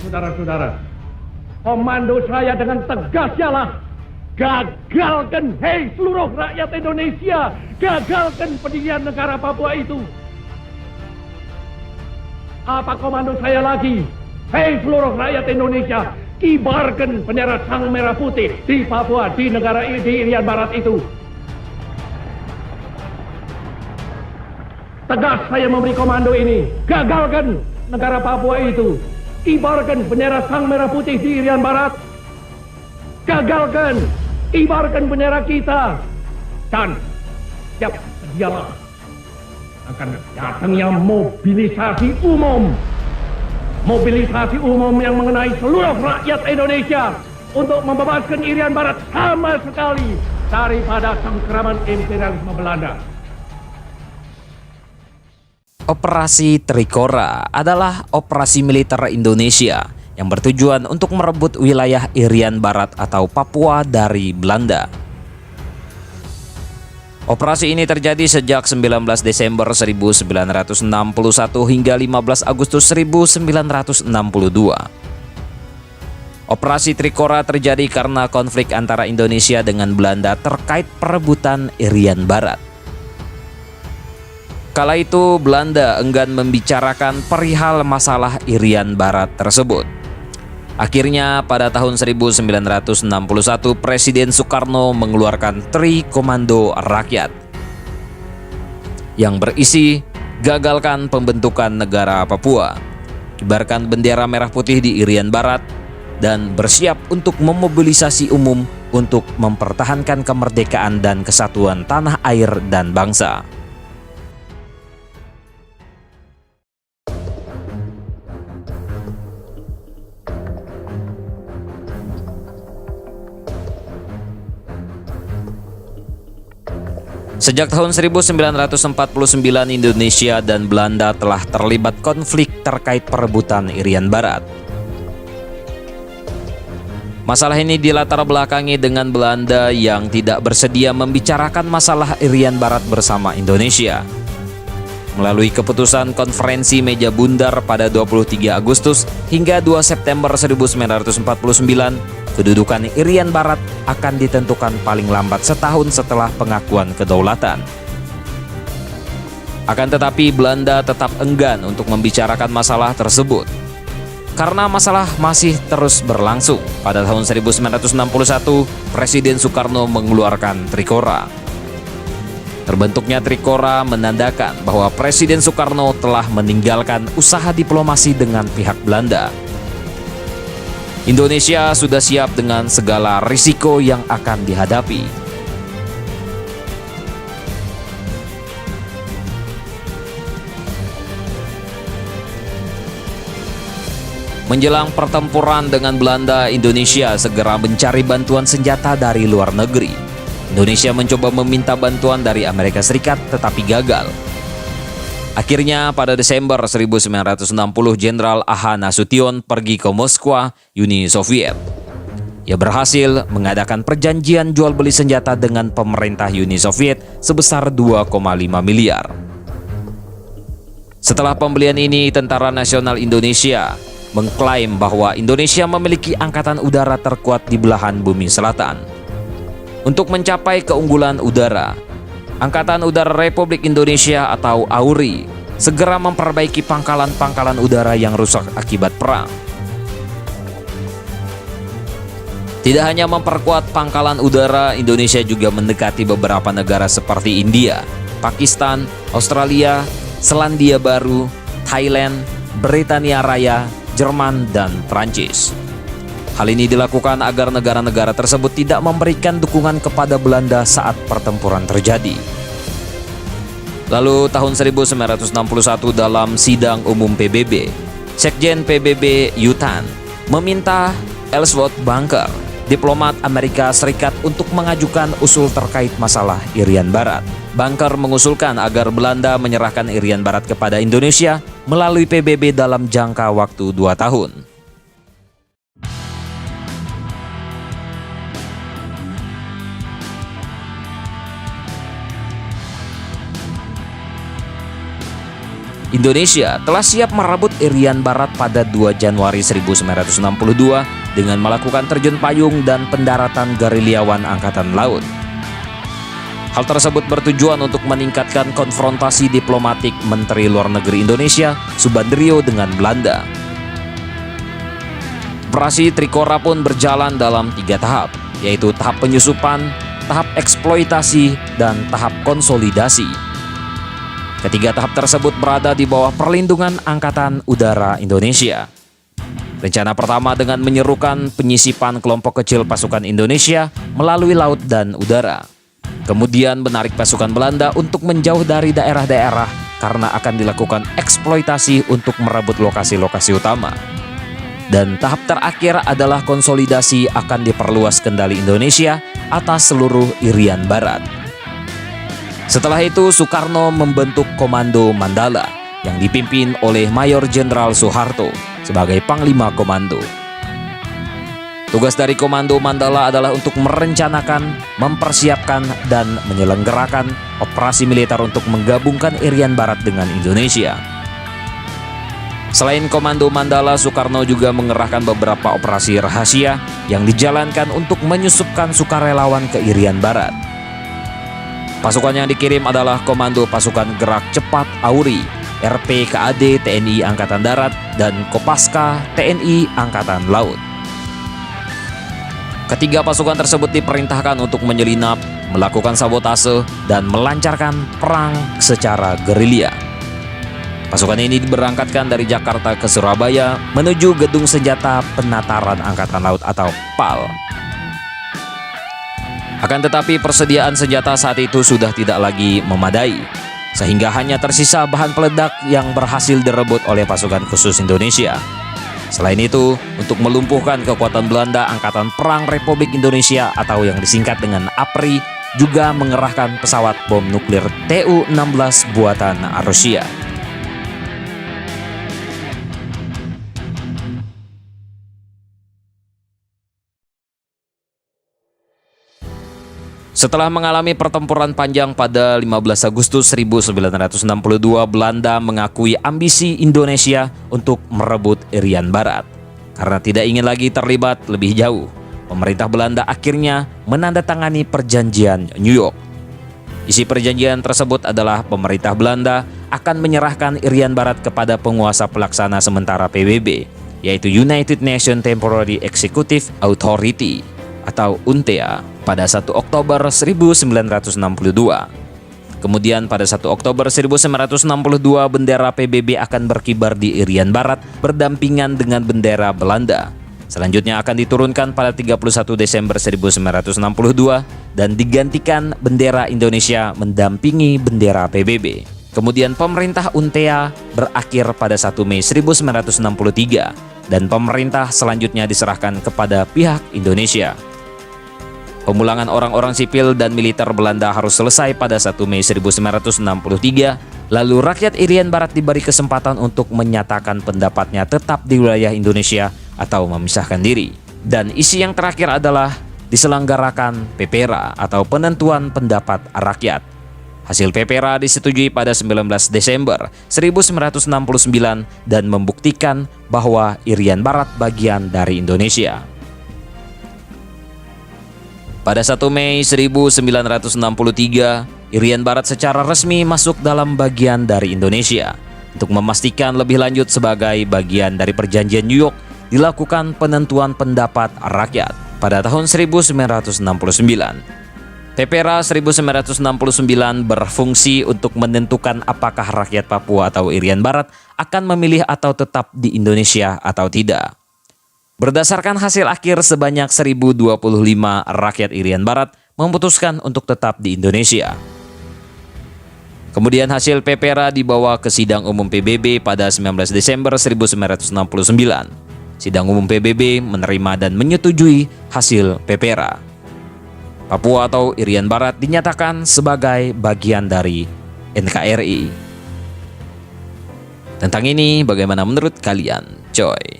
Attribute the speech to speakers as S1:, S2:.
S1: saudara-saudara, komando saya dengan tegas ialah gagalkan, hei seluruh rakyat Indonesia, gagalkan pendirian negara Papua itu. Apa komando saya lagi? Hei seluruh rakyat Indonesia, kibarkan bendera sang merah putih di Papua, di negara di Irian Barat itu. Tegas saya memberi komando ini, gagalkan negara Papua itu, kibarkan bendera sang merah putih di Irian Barat, gagalkan, kibarkan bendera kita, dan siap sedialah akan datangnya mobilisasi umum yang mengenai seluruh rakyat Indonesia untuk membebaskan Irian Barat sama sekali daripada cengkeraman imperialisme Belanda.
S2: Operasi Trikora adalah operasi militer Indonesia yang bertujuan untuk merebut wilayah Irian Barat atau Papua dari Belanda. Operasi ini terjadi sejak 19 Desember 1961 hingga 15 Agustus 1962. Operasi Trikora terjadi karena konflik antara Indonesia dengan Belanda terkait perebutan Irian Barat. Kala itu Belanda enggan membicarakan perihal masalah Irian Barat tersebut. Akhirnya pada tahun 1961 Presiden Soekarno mengeluarkan Tri Komando Rakyat yang berisi gagalkan pembentukan negara Papua, kibarkan bendera merah putih di Irian Barat, dan bersiap untuk memobilisasi umum untuk mempertahankan kemerdekaan dan kesatuan tanah air dan bangsa. Sejak tahun 1949 Indonesia dan Belanda telah terlibat konflik terkait perebutan Irian Barat. Masalah ini dilatar belakangi dengan Belanda yang tidak bersedia membicarakan masalah Irian Barat bersama Indonesia. Melalui keputusan konferensi meja bundar pada 23 Agustus hingga 2 September 1949, kedudukan Irian Barat akan ditentukan paling lambat setahun setelah pengakuan kedaulatan. Akan tetapi Belanda tetap enggan untuk membicarakan masalah tersebut. Karena masalah masih terus berlangsung, pada tahun 1961 Presiden Soekarno mengeluarkan Trikora. Terbentuknya Trikora menandakan bahwa Presiden Soekarno telah meninggalkan usaha diplomasi dengan pihak Belanda. Indonesia sudah siap dengan segala risiko yang akan dihadapi. Menjelang pertempuran dengan Belanda, Indonesia segera mencari bantuan senjata dari luar negeri. Indonesia mencoba meminta bantuan dari Amerika Serikat tetapi gagal. Akhirnya pada Desember 1960 Jenderal A.H. Nasution pergi ke Moskwa, Uni Soviet. Ia berhasil mengadakan perjanjian jual beli senjata dengan pemerintah Uni Soviet sebesar 2,5 miliar. Setelah pembelian ini, Tentara Nasional Indonesia mengklaim bahwa Indonesia memiliki angkatan udara terkuat di belahan bumi selatan. Untuk mencapai keunggulan udara, Angkatan Udara Republik Indonesia atau AURI segera memperbaiki pangkalan-pangkalan udara yang rusak akibat perang. Tidak hanya memperkuat pangkalan udara, Indonesia juga mendekati beberapa negara seperti India, Pakistan, Australia, Selandia Baru, Thailand, Britania Raya, Jerman, dan Prancis. Hal ini dilakukan agar negara-negara tersebut tidak memberikan dukungan kepada Belanda saat pertempuran terjadi. Lalu tahun 1961 dalam sidang umum PBB, Sekjen PBB Yutan meminta Ellsworth Bunker, diplomat Amerika Serikat, untuk mengajukan usul terkait masalah Irian Barat. Bunker mengusulkan agar Belanda menyerahkan Irian Barat kepada Indonesia melalui PBB dalam jangka waktu 2 tahun. Indonesia telah siap merebut Irian Barat pada 2 Januari 1962 dengan melakukan terjun payung dan pendaratan gerilyawan Angkatan Laut. Hal tersebut bertujuan untuk meningkatkan konfrontasi diplomatik Menteri Luar Negeri Indonesia, Subandrio, dengan Belanda. Operasi Trikora pun berjalan dalam 3 tahap, yaitu tahap penyusupan, tahap eksploitasi, dan tahap konsolidasi. Ketiga tahap tersebut berada di bawah perlindungan Angkatan Udara Indonesia. Rencana pertama dengan menyerukan penyisipan kelompok kecil pasukan Indonesia melalui laut dan udara. Kemudian menarik pasukan Belanda untuk menjauh dari daerah-daerah karena akan dilakukan eksploitasi untuk merebut lokasi-lokasi utama. Dan tahap terakhir adalah konsolidasi akan diperluas kendali Indonesia atas seluruh Irian Barat. Setelah itu, Soekarno membentuk Komando Mandala yang dipimpin oleh Mayor Jenderal Soeharto sebagai Panglima Komando. Tugas dari Komando Mandala adalah untuk merencanakan, mempersiapkan, dan menyelenggarakan operasi militer untuk menggabungkan Irian Barat dengan Indonesia. Selain Komando Mandala, Soekarno juga mengerahkan beberapa operasi rahasia yang dijalankan untuk menyusupkan sukarelawan ke Irian Barat. Pasukan yang dikirim adalah Komando Pasukan Gerak Cepat Auri, RPKAD TNI Angkatan Darat, dan Kopaska TNI Angkatan Laut. Ketiga pasukan tersebut diperintahkan untuk menyelinap, melakukan sabotase, dan melancarkan perang secara gerilya. Pasukan ini diberangkatkan dari Jakarta ke Surabaya menuju Gedung Senjata Penataran Angkatan Laut atau PAL. Akan tetapi persediaan senjata saat itu sudah tidak lagi memadai, sehingga hanya tersisa bahan peledak yang berhasil direbut oleh pasukan khusus Indonesia. Selain itu, untuk melumpuhkan kekuatan Belanda, Angkatan Perang Republik Indonesia atau yang disingkat dengan APRI juga mengerahkan pesawat bom nuklir Tu-16 buatan Rusia. Setelah mengalami pertempuran panjang pada 15 Agustus 1962, Belanda mengakui ambisi Indonesia untuk merebut Irian Barat. Karena tidak ingin lagi terlibat lebih jauh, pemerintah Belanda akhirnya menandatangani Perjanjian New York. Isi perjanjian tersebut adalah pemerintah Belanda akan menyerahkan Irian Barat kepada penguasa pelaksana sementara PBB, yaitu United Nations Temporary Executive Authority atau UNTEA pada 1 Oktober 1962. Kemudian pada 1 Oktober 1962 bendera PBB akan berkibar di Irian Barat berdampingan dengan bendera Belanda. Selanjutnya akan diturunkan pada 31 Desember 1962 dan digantikan bendera Indonesia mendampingi bendera PBB. Kemudian pemerintah UNTEA berakhir pada 1 Mei 1963 dan pemerintah selanjutnya diserahkan kepada pihak Indonesia. Pemulangan orang-orang sipil dan militer Belanda harus selesai pada 1 Mei 1963, lalu rakyat Irian Barat diberi kesempatan untuk menyatakan pendapatnya tetap di wilayah Indonesia atau memisahkan diri. Dan isi yang terakhir adalah diselenggarakan PEPERA atau penentuan pendapat rakyat. Hasil PEPERA disetujui pada 19 Desember 1969 dan membuktikan bahwa Irian Barat bagian dari Indonesia. Pada 1 Mei 1963, Irian Barat secara resmi masuk dalam bagian dari Indonesia. Untuk memastikan lebih lanjut sebagai bagian dari Perjanjian New York, dilakukan penentuan pendapat rakyat pada tahun 1969. PEPERA 1969 berfungsi untuk menentukan apakah rakyat Papua atau Irian Barat akan memilih atau tetap di Indonesia atau tidak. Berdasarkan hasil akhir, sebanyak 1025 rakyat Irian Barat memutuskan untuk tetap di Indonesia. Kemudian hasil PEPERA dibawa ke Sidang Umum PBB pada 19 Desember 1969. Sidang Umum PBB menerima dan menyetujui hasil PEPERA. Papua atau Irian Barat dinyatakan sebagai bagian dari NKRI. Tentang ini bagaimana menurut kalian, coy?